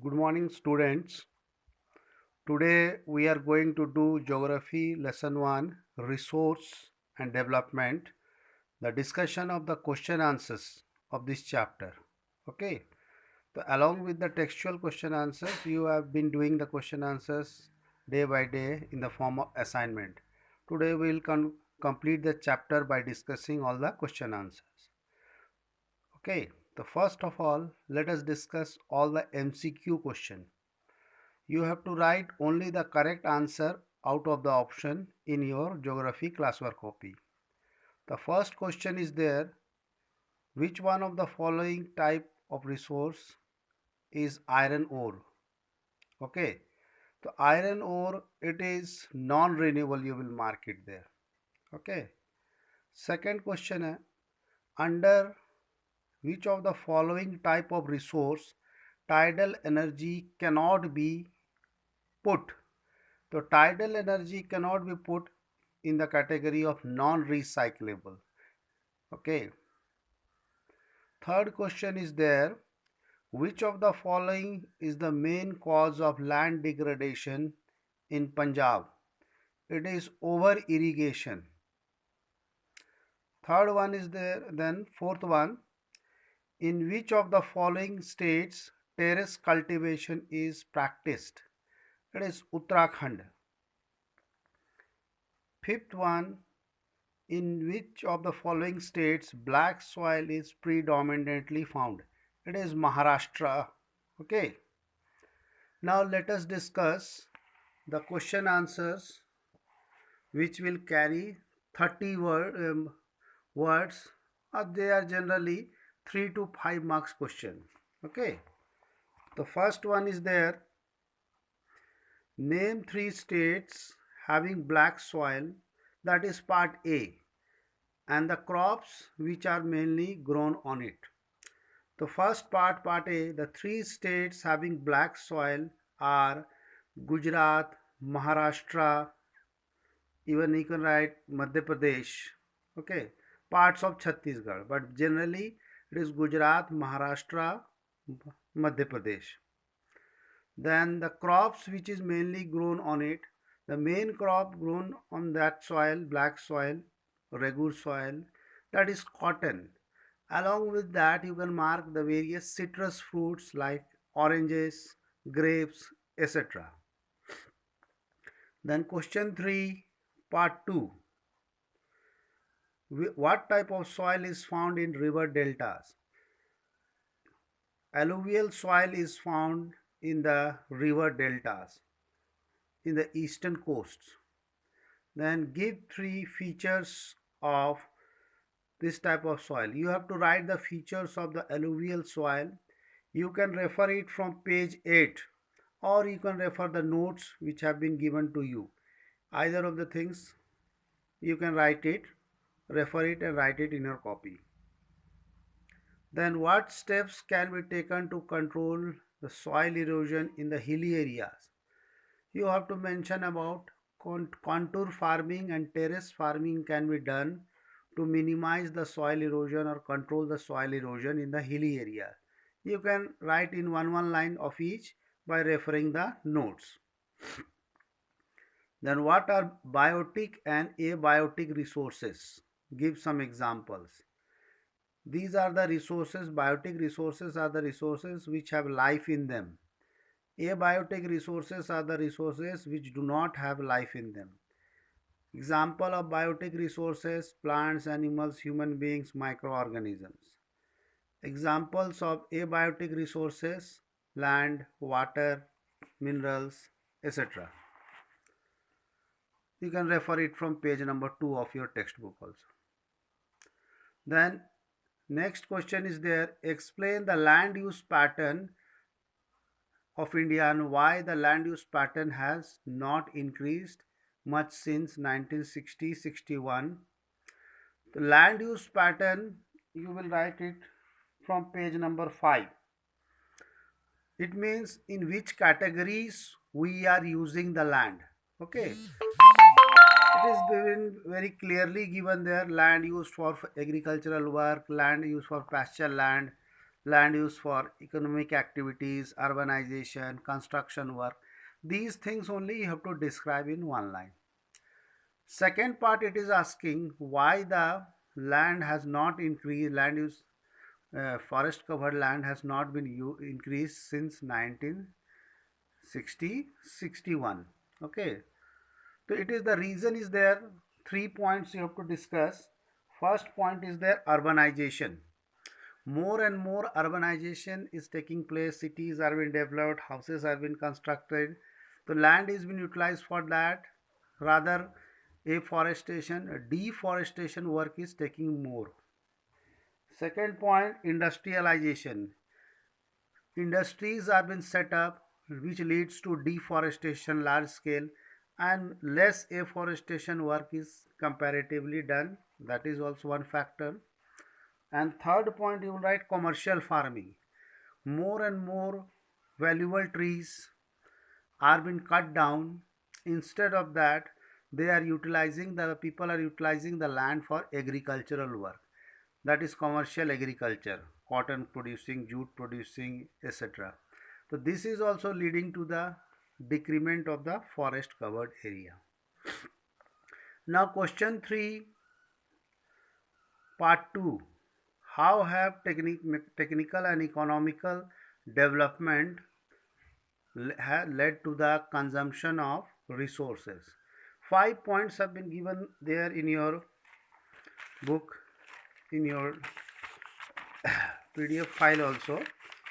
Good morning, students. Today we are going to do Geography Lesson 1 Resource and Development, the discussion of the question answers of this chapter. Okay, so along with the textual question answers, you have been doing the question answers day by day in the form of assignment. Today we will complete the chapter by discussing all the question answers. Okay, the first of all, let us discuss all the MCQ question. You have to write only the correct answer out of the option in your geography classwork copy. The first question is there, which one of the following type of resource is iron ore? Okay, so iron ore, it is non-renewable, you will mark it there. Okay, second question, under which of the following type of resource tidal energy cannot be put? So tidal energy cannot be put in the category of non-recyclable. Okay. Third question is there. Which of the following is the main cause of land degradation in Punjab? It is over irrigation. Third one is there. Then fourth one. In which of the following states terrace cultivation is practiced? It is Uttarakhand. Fifth one. In which of the following states black soil is predominantly found? It is Maharashtra. Okay. Now let us discuss the question answers which will carry 30 words. They are generally 3 to 5 marks question. Okay. The first one is there. Name 3 states having black soil. That is part A. And the crops which are mainly grown on it. The first part A, the 3 states having black soil are Gujarat, Maharashtra, even you can write Madhya Pradesh, okay, parts of Chhattisgarh, but generally it is Gujarat, Maharashtra, Madhya Pradesh. Then the crops which is mainly grown on it, the main crop grown on that soil, black soil, Ragur soil, that is cotton. Along with that, you can mark the various citrus fruits like oranges, grapes, etc. Then question 3, part 2. What type of soil is found in river deltas? Alluvial soil is found in the river deltas, in the eastern coasts. Then give 3 features of this type of soil. You have to write the features of the alluvial soil. You can refer it from page 8 or you can refer the notes which have been given to you. Either of the things you can write it, refer it and write it in your copy. Then what steps can be taken to control the soil erosion in the hilly areas? You have to mention about contour farming and terrace farming can be done to minimize the soil erosion or control the soil erosion in the hilly area. You can write in one line of each by referring the notes. Then what are biotic and abiotic resources? Give some examples. These are the resources, biotic resources are the resources which have life in them. Abiotic resources are the resources which do not have life in them. Example of biotic resources: plants, animals, human beings, microorganisms. Examples of abiotic resources: land, water, minerals, etc. You can refer it from page number 2 of your textbook also. Then next question is there, explain the land use pattern of India and why the land use pattern has not increased much since 1960-61. The land use pattern, you will write it from page number 5. It means in which categories we are using the land. Okay. It is given very clearly given there: land used for agricultural work, land used for pasture land, land use for economic activities, urbanization, construction work. These things only you have to describe in one line. Second part, it is asking why the land has not increased, land use, forest covered land has not been increased since 1960 61. Okay, so it is the reason is there. 3 points you have to discuss. First point is there urbanization. More and more urbanization is taking place. Cities are being developed, houses are being constructed. The land is being utilized for that. Rather, afforestation, deforestation work is taking more. Second point, industrialization. Industries are being set up, which leads to deforestation large scale, and less afforestation work is comparatively done. That is also one factor. And third point, you will write commercial farming. More and more valuable trees are being cut down. Instead of that, they are utilizing the people are utilizing the land for agricultural work. That is commercial agriculture, cotton producing, jute producing, etc. So this is also leading to the decrement of the forest covered area. Now question 3, part 2. How have technical and economical development led to the consumption of resources? 5 points have been given there in your book, in your PDF file also.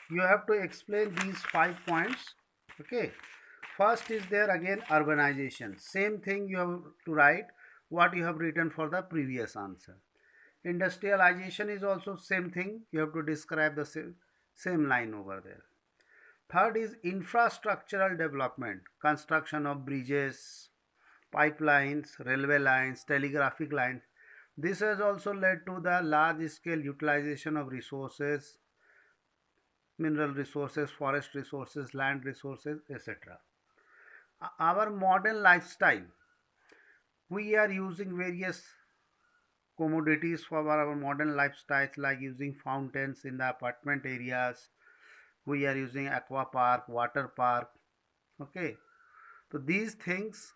You have to explain these 5 points. Okay. First is there again urbanization. Same thing you have to write what you have written for the previous answer. Industrialization is also same thing. You have to describe the same line over there. Third is infrastructural development. Construction of bridges, pipelines, railway lines, telegraphic lines. This has also led to the large scale utilization of resources, mineral resources, forest resources, land resources, etc. Our modern lifestyle, we are using various commodities for our modern lifestyles, like using fountains in the apartment areas. We are using aqua park, water park. Okay, so these things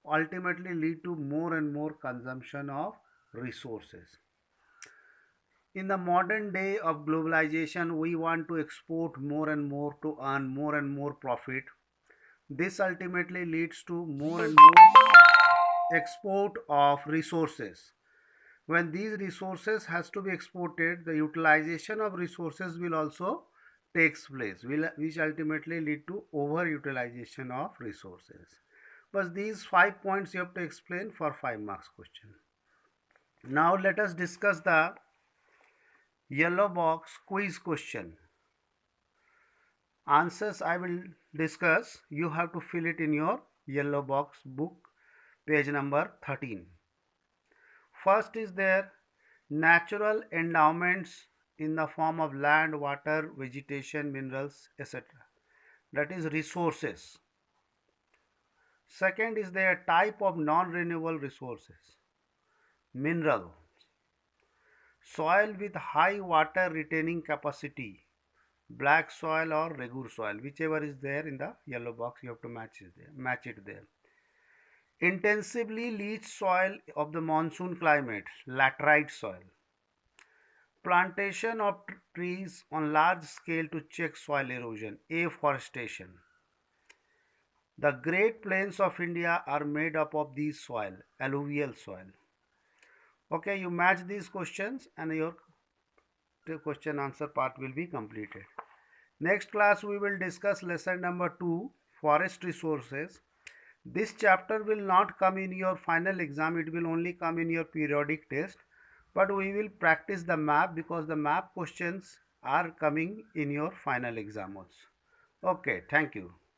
ultimately lead to more and more consumption of resources. In the modern day of globalization, we want to export more and more to earn more and more profit. This ultimately leads to more and more export of resources. When these resources has to be exported, the utilization of resources will also takes place, which ultimately lead to overutilization of resources. But these 5 points you have to explain for 5 marks question. Now let us discuss the yellow box quiz question. Answers I will discuss. You have to fill it in your yellow box book, page number 13. First is there natural endowments in the form of land, water, vegetation, minerals, etc. That is resources. Second is there type of non-renewable resources. Mineral. Soil with high water retaining capacity. Black soil or regur soil, whichever is there in the yellow box, you have to match it there. Intensively leach soil of the monsoon climate, laterite soil. Plantation of trees on large scale to check soil erosion, afforestation. The Great Plains of India are made up of these soil, alluvial soil. Okay, you match these questions and your question answer part will be completed. Next class we will discuss lesson number 2, forest resources. This chapter will not come in your final exam, it will only come in your periodic test. But we will practice the map because the map questions are coming in your final exam also. Okay, thank you.